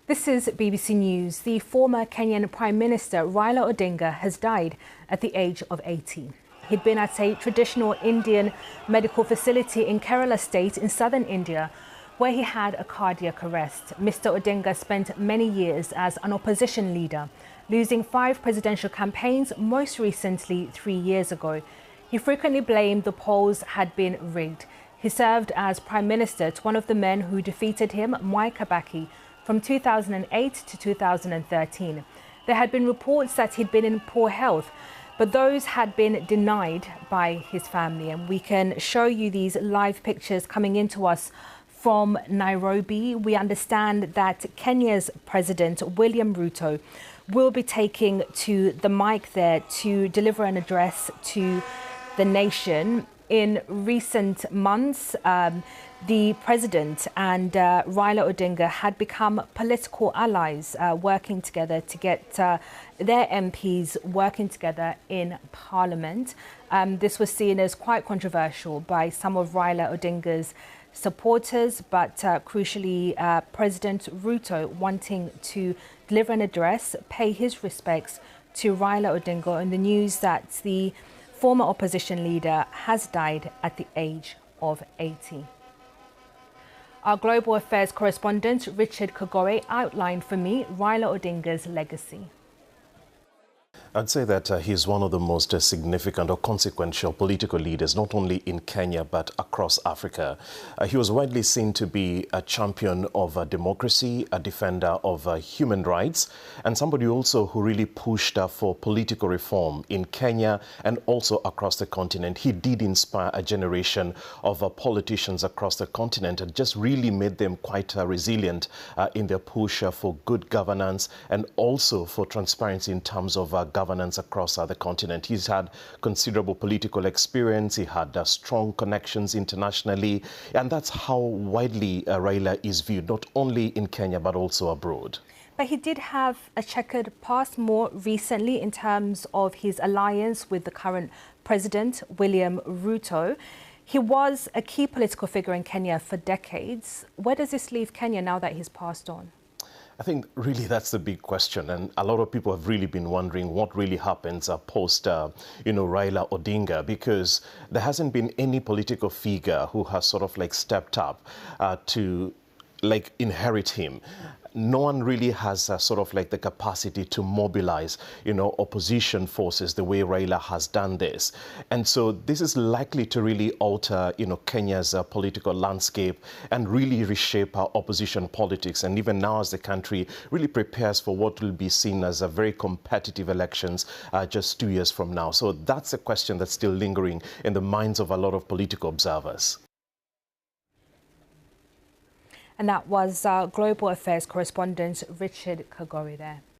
This is BBC News. The former Kenyan Prime Minister Raila Odinga has died at the age of 80. He'd been at a traditional Indian medical facility in Kerala state in southern India, where he had a cardiac arrest. Mr. Odinga spent many years as an opposition leader, losing 5 presidential campaigns, most recently 3 years ago. He frequently blamed the polls had been rigged. He served as Prime Minister to one of the men who defeated him, Mwai Kibaki, from 2008 to 2013. There had been reports that he'd been in poor health, but those had been denied by his family. And we can show you these live pictures coming into us from Nairobi. We understand that Kenya's President William Ruto will be taking to the mic there to deliver an address to the nation. In recent months, the president and Raila Odinga had become political allies, working together to get their MPs working together in Parliament. This was seen as quite controversial by some of Raila Odinga's supporters, but crucially, President Ruto wanting to deliver an address, pay his respects to Raila Odinga, and the news that the former opposition leader has died at the age of 80. Our global affairs correspondent Richard Kagore outlined for me Raila Odinga's legacy. I'd say that he's one of the most significant or consequential political leaders, not only in Kenya, but across Africa. He was widely seen to be a champion of democracy, a defender of human rights, and somebody also who really pushed for political reform in Kenya and also across the continent. He did inspire a generation of politicians across the continent and just really made them quite resilient in their push for good governance and also for transparency in terms of governance across the continent. He's had considerable political experience. He had strong connections internationally, and that's how widely Raila is viewed, not only in Kenya but also abroad. But he did have a checkered past more recently in terms of his alliance with the current president, William Ruto. He was a key political figure in Kenya for decades. Where does this leave Kenya now that he's passed on? I think really that's the big question, and a lot of people have really been wondering what really happens post, Raila Odinga, because there hasn't been any political figure who has sort of stepped up to inherit him. No one really has sort of the capacity to mobilize, opposition forces the way Raila has done this. And so this is likely to really alter, Kenya's political landscape and really reshape our opposition politics. And even now as the country really prepares for what will be seen as a very competitive elections just 2 years from now. So that's a question that's still lingering in the minds of a lot of political observers. And that was our global affairs correspondent Richard Kagore there.